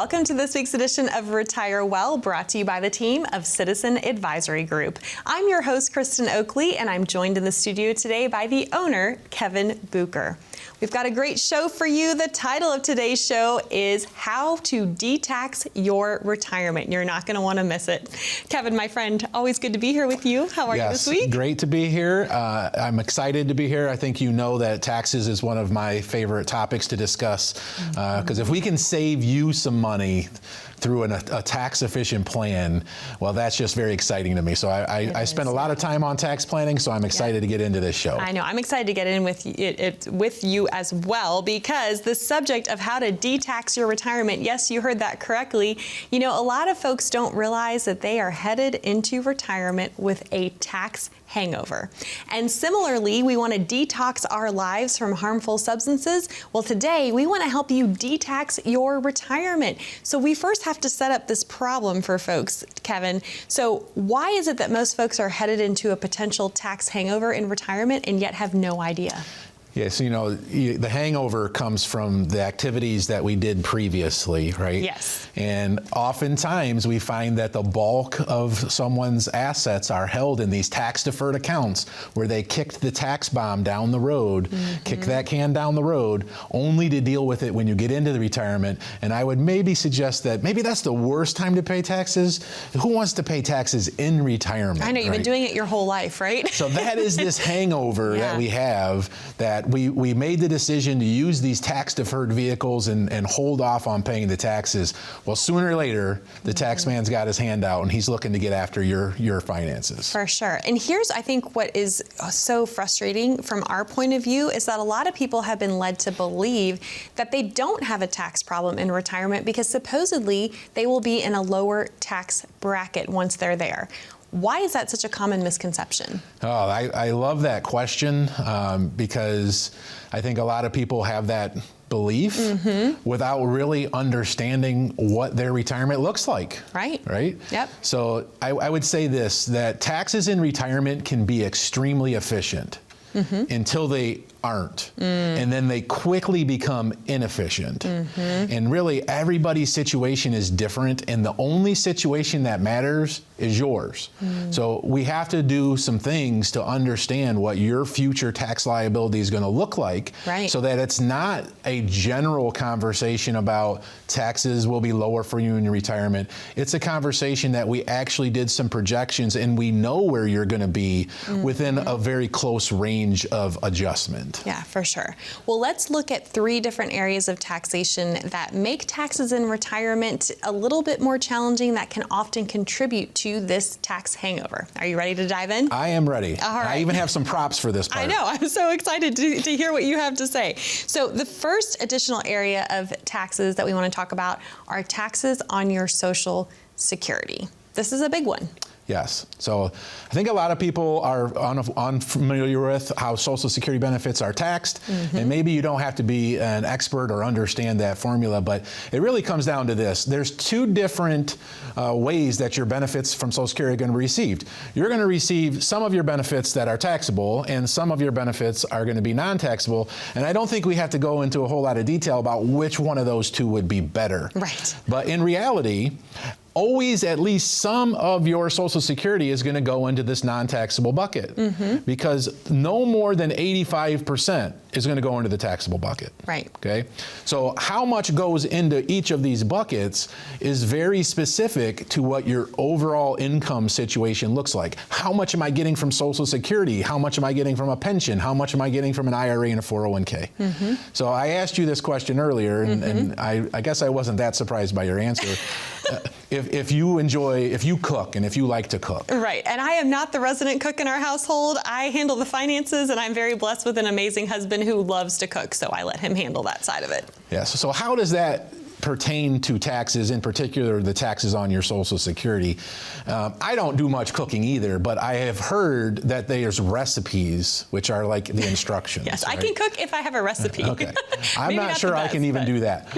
Welcome to this week's edition of Retire Well, brought to you by the team of Citizen Advisory Group. I'm your host, Kristen Oakley, and I'm joined in the studio today by the owner, Kevin Bucher. We've got a great show for you. The title of today's show is How to De-Tax Your Retirement. You're not going to want to miss it. Kevin, my friend, always good to be here with you. How are you this week? Great to be here. I'm excited to be here. I think you know that taxes is one of my favorite topics to discuss, because if we can save you some money through a tax-efficient plan, well, that's just very exciting to me. So I spend a lot of time on tax planning, so I'm excited to get into this show. I know. I'm excited to get in with you as well, because the subject of how to de-tax your retirement, yes, you heard that correctly. You know, a lot of folks don't realize that they are headed into retirement with a tax hangover. And similarly, we want to detox our lives from harmful substances. Well, today we want to help you de-tax your retirement. So we first have to set up this problem for folks, Kevin. So why is it that most folks are headed into a potential tax hangover in retirement and yet have no idea? Yes, you know, the hangover comes from the activities that we did previously, right? Yes. And oftentimes we find that the bulk of someone's assets are held in these tax-deferred accounts where they kicked the tax bomb down the road, kicked that can down the road, only to deal with it when you get into the retirement. And I would maybe suggest that maybe that's the worst time to pay taxes. Who wants to pay taxes in retirement? I know, you've been doing it your whole life, right? So that is this hangover that we have, that we made the decision to use these tax deferred vehicles and hold off on paying the taxes. Well, sooner or later, the tax man's got his hand out and he's looking to get after your finances. For sure. And here's, I think, what is so frustrating from our point of view is that a lot of people have been led to believe that they don't have a tax problem in retirement because supposedly they will be in a lower tax bracket once they're there. Why is that such a common misconception? Oh, I love that question because I think a lot of people have that belief without really understanding what their retirement looks like. Right. Right? Yep. So I would say this, that taxes in retirement can be extremely efficient until they aren't. And then they quickly become inefficient. And really everybody's situation is different, and the only situation that matters is yours. So we have to do some things to understand what your future tax liability is going to look like, so that it's not a general conversation about taxes will be lower for you in your retirement. It's a conversation that we actually did some projections and we know where you're going to be within a very close range of adjustment. Yeah, for sure. Well, let's look at 3 different areas of taxation that make taxes in retirement a little bit more challenging, that can often contribute to this tax hangover. Are you ready to dive in? I am ready. All right. I even have some props for this part. I know. I'm so excited to hear what you have to say. So the first additional area of taxes that we want to talk about are taxes on your Social Security. This is a big one. Yes. So I think a lot of people are unfamiliar with how Social Security benefits are taxed, and maybe you don't have to be an expert or understand that formula, but it really comes down to this. There's 2 different ways that your benefits from Social Security are going to be received. You're going to receive some of your benefits that are taxable, and some of your benefits are going to be non-taxable, and I don't think we have to go into a whole lot of detail about which one of those 2 would be better. Right. But in reality, always at least some of your Social Security is going to go into this non-taxable bucket, because no more than 85% is going to go into the taxable bucket. Right. Okay. So how much goes into each of these buckets is very specific to what your overall income situation looks like. How much am I getting from Social Security? How much am I getting from a pension? How much am I getting from an IRA and a 401k? So I asked you this question earlier, and I guess I wasn't that surprised by your answer. If you cook and if you like to cook. Right. And I am not the resident cook in our household. I handle the finances, and I'm very blessed with an amazing husband who loves to cook, so I let him handle that side of it. Yes. So how does that pertain to taxes, in particular the taxes on your Social Security? I don't do much cooking either, but I have heard that there's recipes, which are like the instructions. Yes, right? I can cook if I have a recipe. Okay. I'm not sure I can even do that.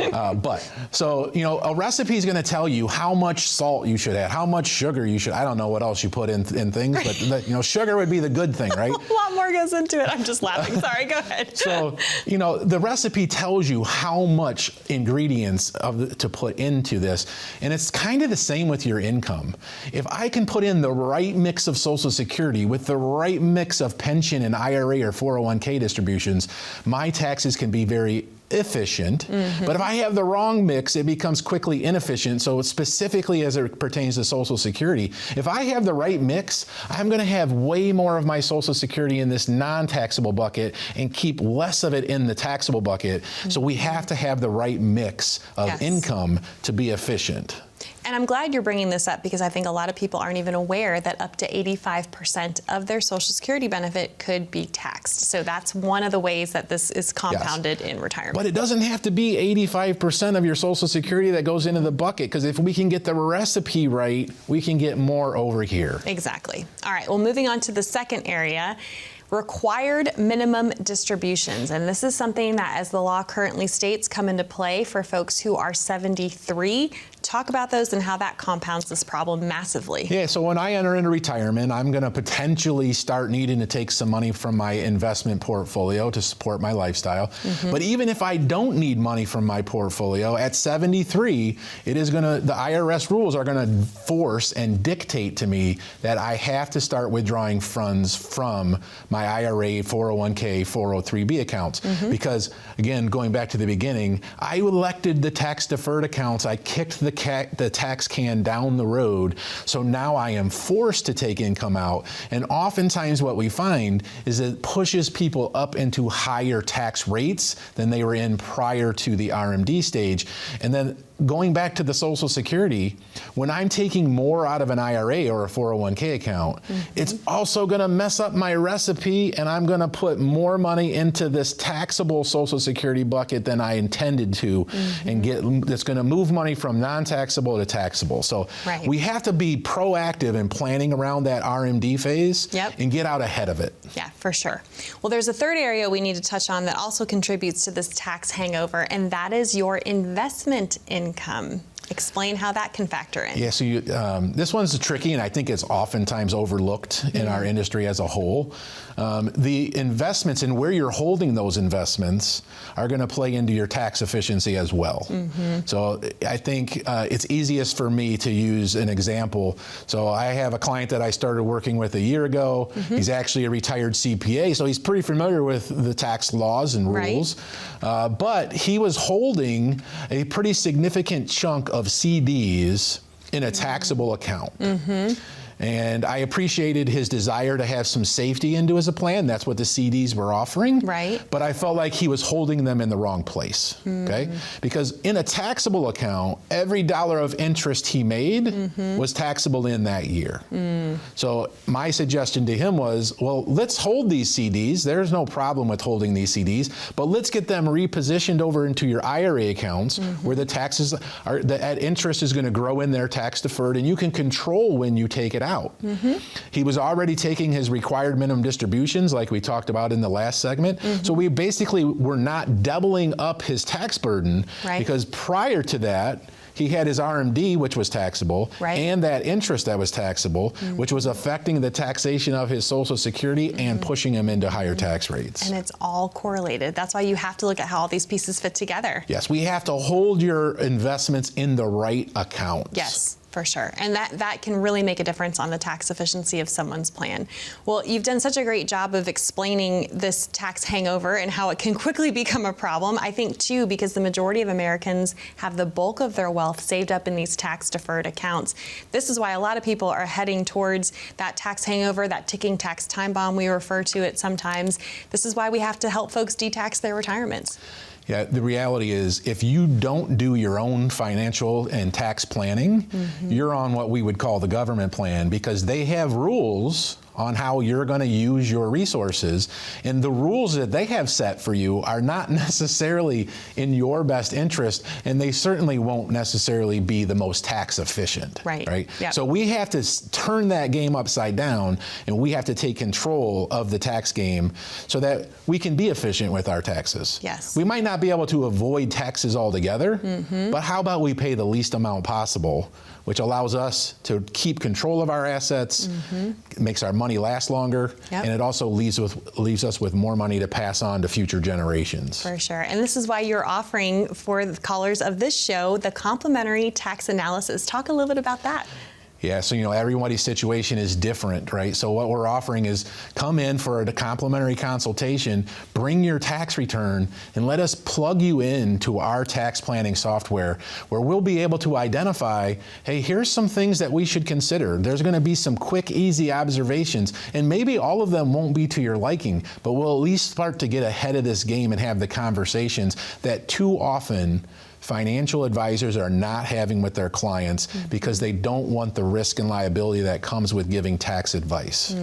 So, you know, a recipe is going to tell you how much salt you should add, how much sugar you should. I don't know what else you put in things, but you know, sugar would be the good thing, right? A lot more goes into it. I'm just laughing. Sorry, go ahead. So, you know, the recipe tells you how much ingredients to put into this. And it's kind of the same with your income. If I can put in the right mix of Social Security with the right mix of pension and IRA or 401k distributions, my taxes can be very efficient. But if I have the wrong mix, it becomes quickly inefficient. So specifically as it pertains to Social Security, if I have the right mix, I'm going to have way more of my Social Security in this non-taxable bucket and keep less of it in the taxable bucket. So we have to have the right mix of income to be efficient. And I'm glad you're bringing this up, because I think a lot of people aren't even aware that up to 85% of their Social Security benefit could be taxed. So that's one of the ways that this is compounded in retirement. But it doesn't have to be 85% of your Social Security that goes into the bucket, because if we can get the recipe right, we can get more over here. Exactly. All right, well, moving on to the second area, required minimum distributions. And this is something that, as the law currently states, come into play for folks who are 73. Talk about those and how that compounds this problem massively. Yeah, so when I enter into retirement, I'm going to potentially start needing to take some money from my investment portfolio to support my lifestyle. But even if I don't need money from my portfolio, at 73, the IRS rules are going to force and dictate to me that I have to start withdrawing funds from my IRA, 401k, 403b accounts. Because, again, going back to the beginning, I elected the tax-deferred accounts. I kicked the tax can down the road. So now I am forced to take income out. And oftentimes what we find is it pushes people up into higher tax rates than they were in prior to the RMD stage. And then going back to the Social Security, when I'm taking more out of an IRA or a 401k account, it's also going to mess up my recipe, and I'm going to put more money into this taxable Social Security bucket than I intended to, and that's going to move money from non-taxable to taxable. So we have to be proactive in planning around that RMD phase and get out ahead of it. Yeah, for sure. Well, there's a third area we need to touch on that also contributes to this tax hangover, and that is your investment income. Explain how that can factor in. Yeah, so this one's tricky, and I think it's oftentimes overlooked in our industry as a whole. The investments and where you're holding those investments are going to play into your tax efficiency as well. So I think it's easiest for me to use an example. So I have a client that I started working with a year ago. He's actually a retired CPA, so he's pretty familiar with the tax laws and rules. But he was holding a pretty significant chunk of CDs in a taxable account. And I appreciated his desire to have some safety into his plan. That's what the CDs were offering. But I felt like he was holding them in the wrong place. Okay? Because in a taxable account, every dollar of interest he made was taxable in that year. So my suggestion to him was, well, let's hold these CDs. There's no problem with holding these CDs, but let's get them repositioned over into your IRA accounts where the taxes are, that interest is going to grow in there tax deferred, and you can control when you take it out. He was already taking his required minimum distributions like we talked about in the last segment. So we basically were not doubling up his tax burden because prior to that, he had his RMD, which was taxable, and that interest that was taxable, which was affecting the taxation of his Social Security and pushing him into higher tax rates. And it's all correlated. That's why you have to look at how all these pieces fit together. Yes, we have to hold your investments in the right accounts. Yes. For sure. And that can really make a difference on the tax efficiency of someone's plan. Well, you've done such a great job of explaining this tax hangover and how it can quickly become a problem. I think, too, because the majority of Americans have the bulk of their wealth saved up in these tax-deferred accounts. This is why a lot of people are heading towards that tax hangover, that ticking tax time bomb we refer to it sometimes. This is why we have to help folks detax their retirements. Yeah, the reality is if you don't do your own financial and tax planning, you're on what we would call the government plan, because they have rules on how you're going to use your resources. And the rules that they have set for you are not necessarily in your best interest, and they certainly won't necessarily be the most tax efficient. So we have to turn that game upside down, and we have to take control of the tax game so that we can be efficient with our taxes. Yes. We might not be able to avoid taxes altogether, but how about we pay the least amount possible, which allows us to keep control of our assets, makes our money money last longer, Yep. and it also leaves us with more money to pass on to future generations. For sure. And this is why you're offering for the callers of this show the complimentary tax analysis. Talk a little bit about that. Yeah, so everybody's situation is different, right? So what we're offering is come in for a complimentary consultation, bring your tax return, and let us plug you into our tax planning software where we'll be able to identify, hey, here's some things that we should consider. There's going to be some quick, easy observations, and maybe all of them won't be to your liking, but we'll at least start to get ahead of this game and have the conversations that too often financial advisors are not having with their clients because they don't want the risk and liability that comes with giving tax advice.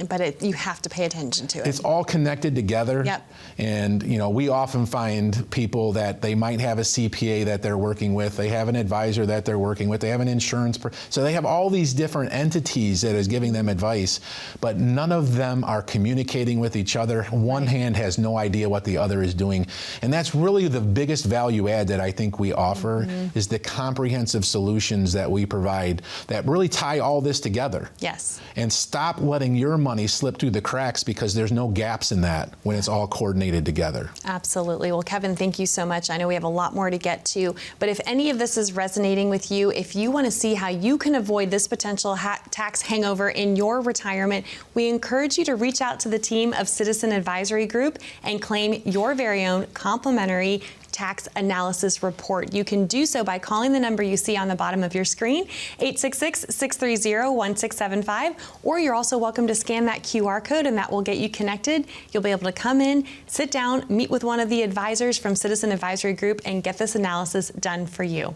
But you have to pay attention to it. It's all connected together. Yep. And we often find people that they might have a CPA that they're working with, they have an advisor that they're working with, they have an insurance, so they have all these different entities that is giving them advice, but none of them are communicating with each other. One hand has no idea what the other is doing. And that's really the biggest value add that I think we offer is the comprehensive solutions that we provide that really tie all this together. Yes. And stop letting your money slip through the cracks because there's no gaps in that when it's all coordinated together. Absolutely. Well, Kevin, thank you so much. I know we have a lot more to get to, but if any of this is resonating with you, if you want to see how you can avoid this potential tax hangover in your retirement, we encourage you to reach out to the team of Citizen Advisory Group and claim your very own complimentary tax analysis report. You can do so by calling the number you see on the bottom of your screen, 866-630-1675, or you're also welcome to scan that QR code and that will get you connected. You'll be able to come in, sit down, meet with one of the advisors from Citizen Advisory Group and get this analysis done for you.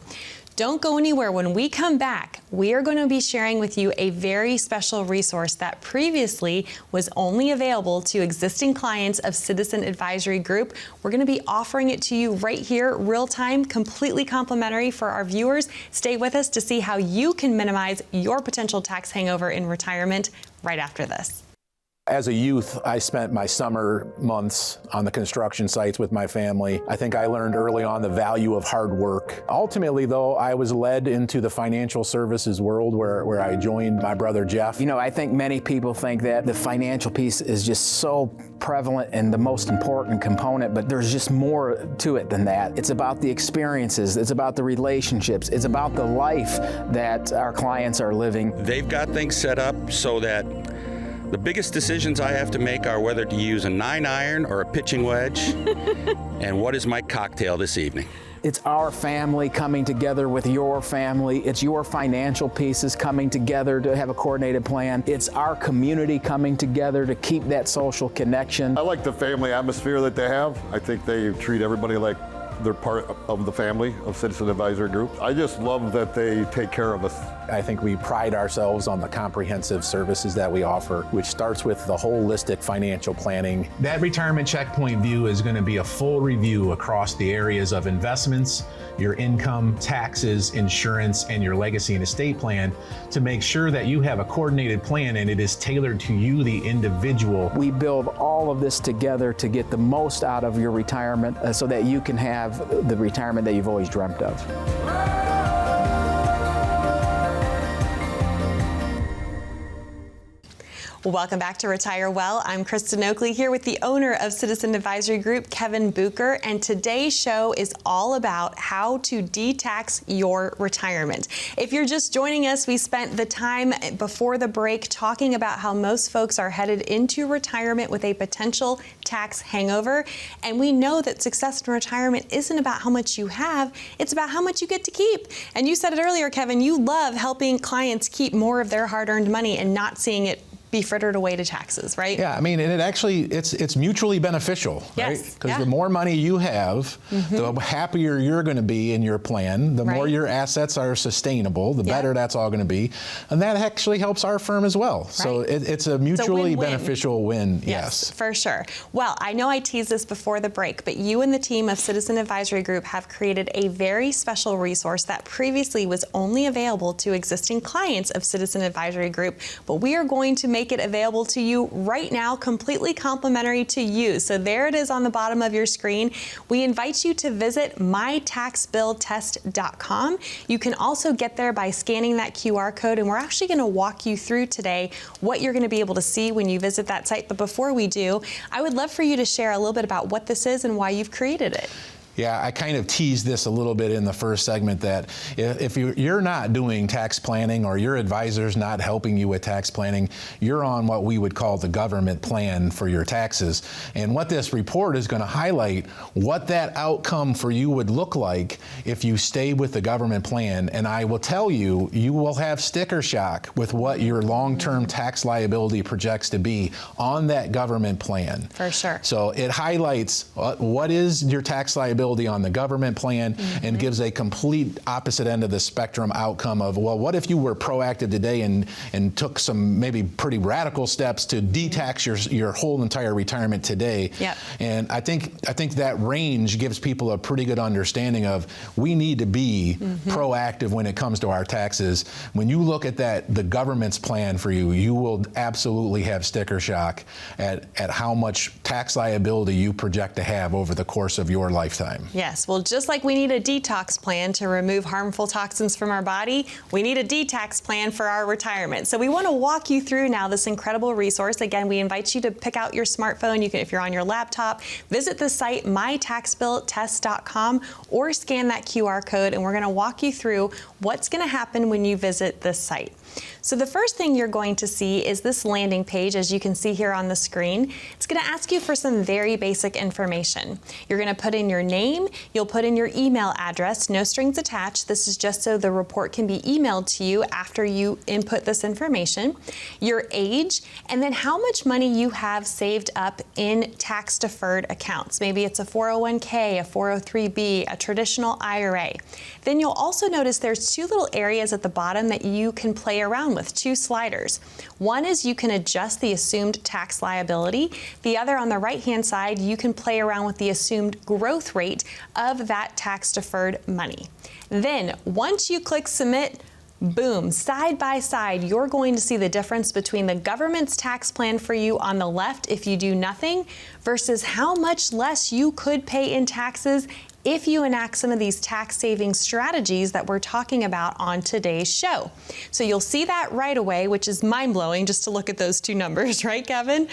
Don't go anywhere. When we come back, we are going to be sharing with you a very special resource that previously was only available to existing clients of Citizen Advisory Group. We're going to be offering it to you right here, real time, completely complimentary for our viewers. Stay with us to see how you can minimize your potential tax hangover in retirement right after this. As a youth, I spent my summer months on the construction sites with my family. I think I learned early on the value of hard work. Ultimately, though, I was led into the financial services world where I joined my brother Jeff. I think many people think that the financial piece is just so prevalent and the most important component, but there's just more to it than that. It's about the experiences, it's about the relationships, it's about the life that our clients are living. They've got things set up so that the biggest decisions I have to make are whether to use a 9-iron or a pitching wedge, and what is my cocktail this evening. It's our family coming together with your family. It's your financial pieces coming together to have a coordinated plan. It's our community coming together to keep that social connection. I like the family atmosphere that they have. I think they treat everybody like they're part of the family of Citizen Advisory Group. I just love that they take care of us. I think we pride ourselves on the comprehensive services that we offer, which starts with the holistic financial planning. That retirement checkpoint view is going to be a full review across the areas of investments, your income, taxes, insurance, and your legacy and estate plan to make sure that you have a coordinated plan and it is tailored to you, the individual. We build all of this together to get the most out of your retirement so that you can have the retirement that you've always dreamt of. Welcome back to Retire Well. I'm Kristen Oakley here with the owner of Citizen Advisory Group, Kevin Bucher, and today's show is all about how to de-tax your retirement. If you're just joining us, we spent the time before the break talking about how most folks are headed into retirement with a potential tax hangover, and we know that success in retirement isn't about how much you have, it's about how much you get to keep. And you said it earlier, Kevin, you love helping clients keep more of their hard-earned money and not seeing it be frittered away to taxes, right? Yeah, I mean, and it's mutually beneficial, yes, right? Because the more money you have, the happier you're going to be in your plan, the more your assets are sustainable, the better that's all going to be. And that actually helps our firm as well. Right. So it's a mutually beneficial win, yes. For sure. Well, I know I teased this before the break, but you and the team of Citizen Advisory Group have created a very special resource that previously was only available to existing clients of Citizen Advisory Group, but we are going to make make it available to you right now, completely complimentary to you. So there it is on the bottom of your screen. We invite you to visit mytaxbilltest.com. You can also get there by scanning that QR code, and we're actually going to walk you through today what you're going to be able to see when you visit that site. But before we do, I would love for you to share a little bit about what this is and why you've created it. Yeah, I kind of teased this a little bit in the first segment that if you're not doing tax planning or your advisor's not helping you with tax planning, you're on what we would call the government plan for your taxes. And what this report is going to highlight what that outcome for you would look like if you stay with the government plan. And I will tell you, you will have sticker shock with what your long-term tax liability projects to be on that government plan. For sure. So it highlights what is your tax liability on the government plan and gives a complete opposite end of the spectrum outcome of, well, what if you were proactive today and took some maybe pretty radical steps to detax your whole entire retirement today? Yep. And I think that range gives people a pretty good understanding of we need to be proactive when it comes to our taxes. When you look at the government's plan for you, you will absolutely have sticker shock at how much tax liability you project to have over the course of your lifetime. Yes, well, just like we need a detox plan to remove harmful toxins from our body, we need a detox plan for our retirement. So we want to walk you through now this incredible resource. Again, we invite you to pick out your smartphone. You can, if you're on your laptop, visit the site mytaxbilltest.com or scan that QR code, and we're going to walk you through what's going to happen when you visit this site. So the first thing you're going to see is this landing page, as you can see here on the screen. It's going to ask you for some very basic information. You're going to put in your name, you'll put in your email address, no strings attached. This is just so the report can be emailed to you after you input this information, your age, and then how much money you have saved up in tax-deferred accounts. Maybe it's a 401k, a 403b, a traditional IRA. Then you'll also notice there's two little areas at the bottom that you can play around with, two sliders. One is you can adjust the assumed tax liability. The other, on the right-hand side, you can play around with the assumed growth rate of that tax-deferred money. Then, once you click submit, boom, side by side, you're going to see the difference between the government's tax plan for you on the left if you do nothing versus how much less you could pay in taxes if you enact some of these tax saving strategies that we're talking about on today's show. So you'll see that right away, which is mind-blowing just to look at those two numbers, right, Kevin?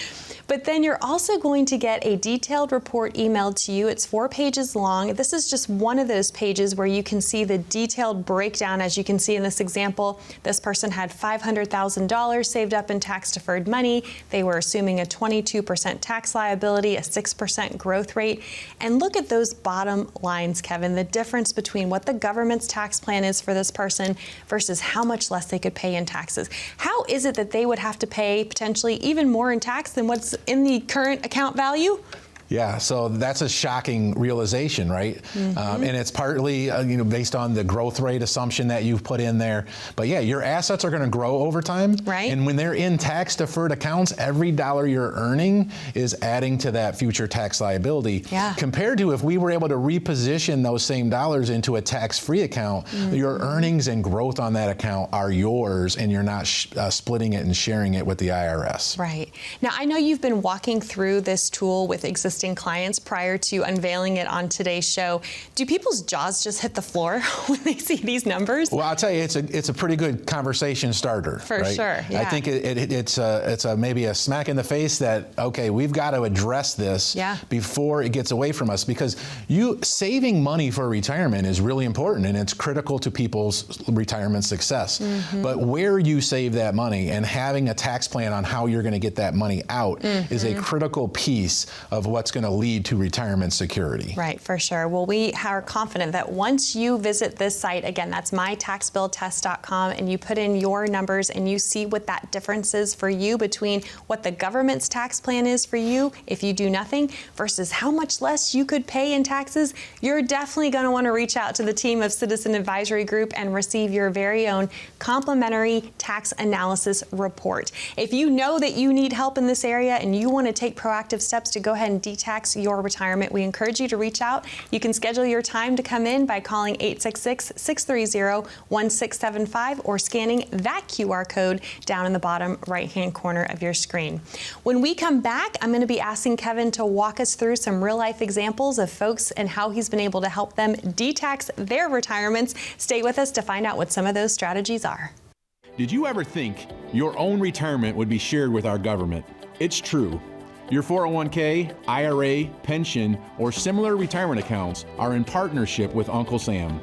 But then you're also going to get a detailed report emailed to you. It's 4 pages long. This is just one of those pages where you can see the detailed breakdown. As you can see in this example, this person had $500,000 saved up in tax-deferred money. They were assuming a 22% tax liability, a 6% growth rate. And look at those bottom lines, Kevin, the difference between what the government's tax plan is for this person versus how much less they could pay in taxes. How is it that they would have to pay potentially even more in tax than what's in the current account value? Yeah, so that's a shocking realization, right? And it's partly based on the growth rate assumption that you've put in there. But yeah, your assets are going to grow over time. Right. And when they're in tax-deferred accounts, every dollar you're earning is adding to that future tax liability. Yeah. Compared to if we were able to reposition those same dollars into a tax-free account, your earnings and growth on that account are yours, and you're not splitting it and sharing it with the IRS. Right. Now, I know you've been walking through this tool with existing clients prior to unveiling it on today's show. Do people's jaws just hit the floor when they see these numbers? Well, I'll tell you, it's a pretty good conversation starter. For right? sure. Yeah. I think it's maybe a smack in the face that, okay, we've got to address this before it gets away from us, because saving money for retirement is really important and it's critical to people's retirement success. But where you save that money and having a tax plan on how you're going to get that money out is a critical piece of what's going to lead to retirement security. Right, for sure. Well, we are confident that once you visit this site, again, that's mytaxbilltest.com, and you put in your numbers and you see what that difference is for you between what the government's tax plan is for you if you do nothing versus how much less you could pay in taxes, you're definitely going to want to reach out to the team of Citizen Advisory Group and receive your very own complimentary tax analysis report. If you know that you need help in this area and you want to take proactive steps to go ahead and detail detax your retirement, we encourage you to reach out. You can schedule your time to come in by calling 866-630-1675 or scanning that QR code down in the bottom right-hand corner of your screen. When we come back, I'm going to be asking Kevin to walk us through some real-life examples of folks and how he's been able to help them detax their retirements. Stay with us to find out what some of those strategies are. Did you ever think your own retirement would be shared with our government? It's true. Your 401k, IRA, pension, or similar retirement accounts are in partnership with Uncle Sam.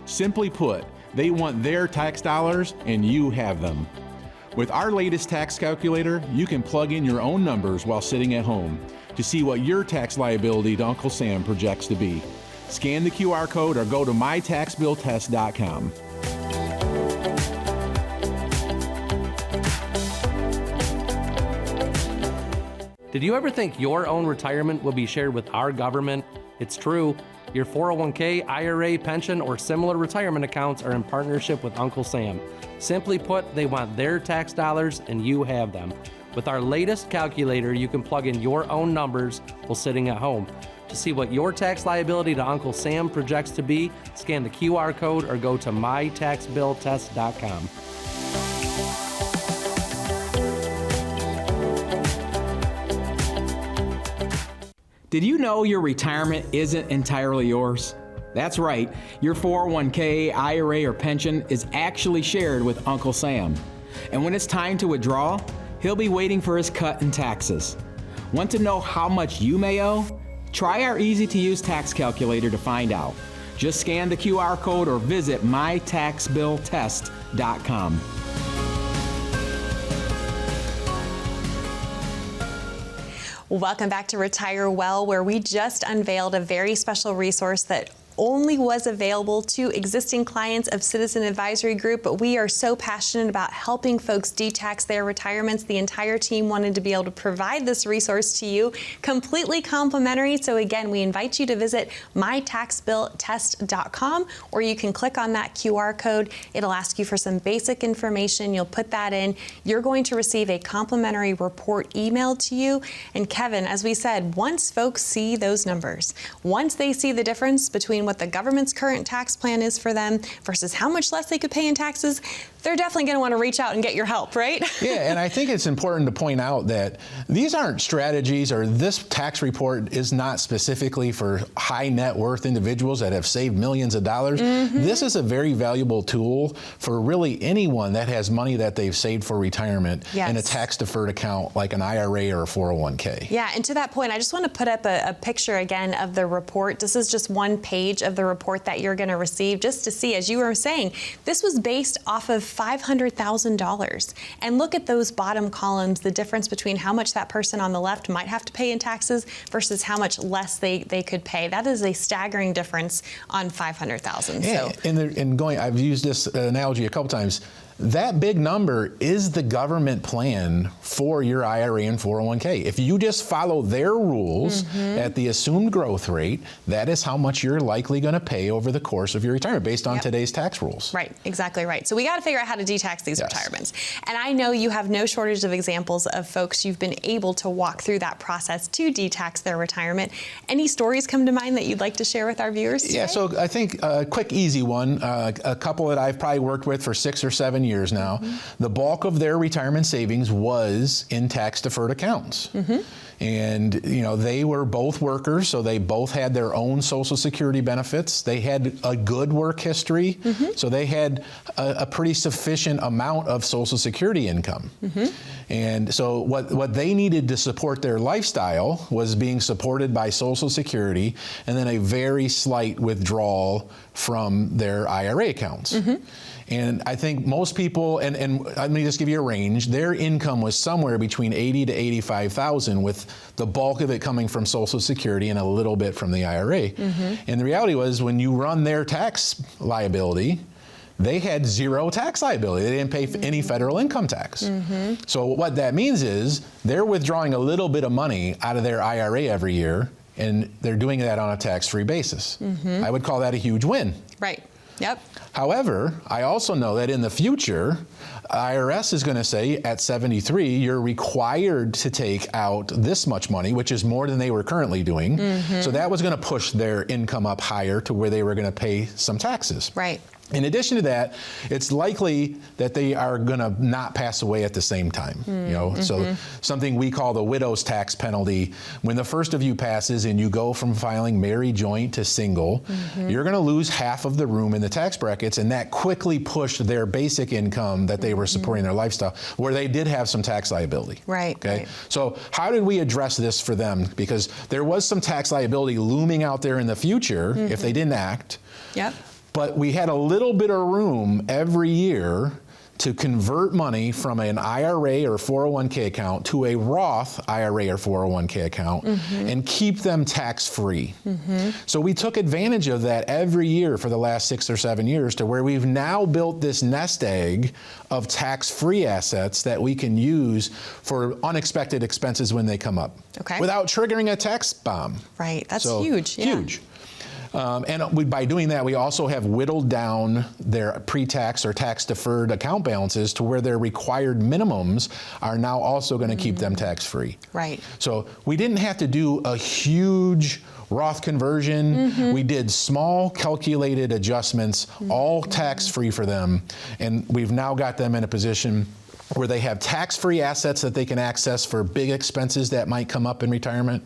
Simply put, they want their tax dollars and you have them. With our latest tax calculator, you can plug in your own numbers while sitting at home to see what your tax liability to Uncle Sam projects to be. Scan the QR code or go to mytaxbilltest.com. Did you ever think your own retirement will be shared with our government? It's true. Your 401k, IRA, pension, or similar retirement accounts are in partnership with Uncle Sam. Simply put, they want their tax dollars and you have them. With our latest calculator, you can plug in your own numbers while sitting at home. To see what your tax liability to Uncle Sam projects to be, scan the QR code or go to mytaxbilltest.com. Did you know your retirement isn't entirely yours? That's right, your 401k, IRA, or pension is actually shared with Uncle Sam. And when it's time to withdraw, he'll be waiting for his cut in taxes. Want to know how much you may owe? Try our easy-to-use tax calculator to find out. Just scan the QR code or visit mytaxbilltest.com. Welcome back to Retire Well, where we just unveiled a very special resource that only was available to existing clients of Citizen Advisory Group, but we are so passionate about helping folks detax their retirements. The entire team wanted to be able to provide this resource to you completely complimentary. So again, we invite you to visit mytaxbilltest.com, or you can click on that QR code. It'll ask you for some basic information. You'll put that in. You're going to receive a complimentary report emailed to you. And Kevin, as we said, once folks see those numbers, once they see the difference between what the government's current tax plan is for them versus how much less they could pay in taxes, they're definitely going to want to reach out and get your help, right? Yeah, and I think it's important to point out that these aren't strategies, or this tax report is not specifically for high net worth individuals that have saved millions of dollars. Mm-hmm. This is a very valuable tool for really anyone that has money that they've saved for retirement in a tax deferred account like an IRA or a 401k. Yeah, and to that point, I just want to put up a picture again of the report. This is just one page of the report that you're going to receive, just to see, as you were saying, this was based off of $500,000. And look at those bottom columns, the difference between how much that person on the left might have to pay in taxes versus how much less they could pay. That is a staggering difference on $500,000. Yeah, so. I've used this analogy a couple times. That big number is the government plan for your IRA and 401k. If you just follow their rules at the assumed growth rate, that is how much you're likely going to pay over the course of your retirement based on today's tax rules. Right, exactly right. So we got to figure out how to detax these retirements. And I know you have no shortage of examples of folks you've been able to walk through that process to detax their retirement. Any stories come to mind that you'd like to share with our viewers today? Yeah, so I think a quick, easy one, a couple that I've probably worked with for 6 or 7 years now, the bulk of their retirement savings was in tax deferred accounts. And they were both workers, so they both had their own Social Security benefits. They had a good work history, so they had a pretty sufficient amount of Social Security income. And so what they needed to support their lifestyle was being supported by Social Security and then a very slight withdrawal from their IRA accounts. And I think most people, and let me just give you a range, their income was somewhere between $80,000 to $85,000, with the bulk of it coming from Social Security and a little bit from the IRA. And the reality was, when you run their tax liability, they had zero tax liability. They didn't pay any federal income tax. So what that means is they're withdrawing a little bit of money out of their IRA every year, and they're doing that on a tax-free basis. I would call that a huge win. Right. Yep. However, I also know that in the future, IRS is going to say at 73, you're required to take out this much money, which is more than they were currently doing. So that was going to push their income up higher to where they were going to pay some taxes. Right. In addition to that, it's likely that they are going to not pass away at the same time. So something we call the widow's tax penalty. When the first of you passes and you go from filing married, joint to single, you're going to lose half of the room in the tax brackets, and that quickly pushed their basic income that they were supporting their lifestyle, where they did have some tax liability. Right. Okay. So how did we address this for them? Because there was some tax liability looming out there in the future if they didn't act. Yep. But we had a little bit of room every year to convert money from an IRA or 401k account to a Roth IRA or 401k account and keep them tax-free. So we took advantage of that every year for the last 6 or 7 years, to where we've now built this nest egg of tax-free assets that we can use for unexpected expenses when they come up, without triggering a tax bomb. Right. That's So, huge. Yeah. Huge. By doing that, we also have whittled down their pre-tax or tax-deferred account balances to where their required minimums are now also going to keep them tax-free. Right. So we didn't have to do a huge Roth conversion. We did small calculated adjustments, all tax-free for them, and we've now got them in a position where they have tax-free assets that they can access for big expenses that might come up in retirement.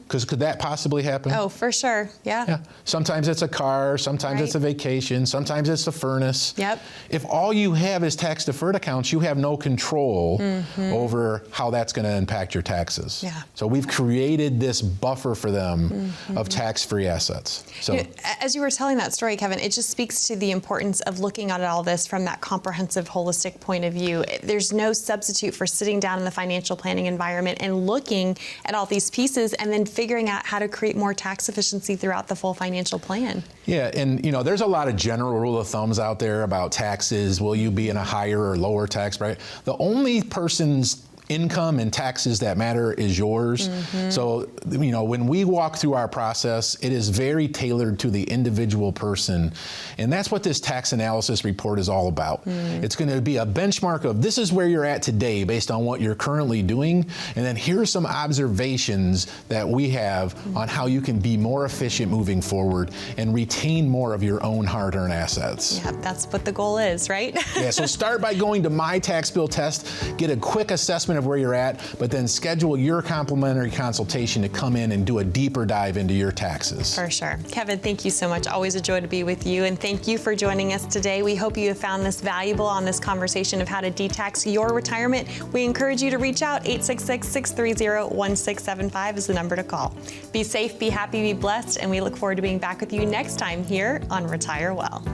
Because could that possibly happen? Oh, for sure. Yeah. Sometimes it's a car, sometimes it's a vacation, sometimes it's a furnace. Yep. If all you have is tax-deferred accounts, you have no control over how that's going to impact your taxes. Yeah. So we've created this buffer for them of tax-free assets. So as you were telling that story, Kevin, it just speaks to the importance of looking at all this from that comprehensive, holistic point of view. There's no substitute for sitting down in the financial planning environment and looking at all these pieces and then figuring out how to create more tax efficiency throughout the full financial plan. Yeah, and there's a lot of general rule of thumbs out there about taxes. Will you be in a higher or lower tax bracket? The only person's income and taxes that matter is yours. So, when we walk through our process, it is very tailored to the individual person. And that's what this tax analysis report is all about. It's going to be a benchmark of this is where you're at today based on what you're currently doing. And then here are some observations that we have on how you can be more efficient moving forward and retain more of your own hard-earned assets. Yeah, that's what the goal is, right? Yeah, so start by going to My Tax Bill Test, get a quick assessment of where you're at, but then schedule your complimentary consultation to come in and do a deeper dive into your taxes. For sure. Kevin, thank you so much. Always a joy to be with you, and thank you for joining us today. We hope you have found this valuable on this conversation of how to de-tax your retirement. We encourage you to reach out. 866-630-1675 is the number to call. Be safe, be happy, be blessed, and we look forward to being back with you next time here on Retire Well.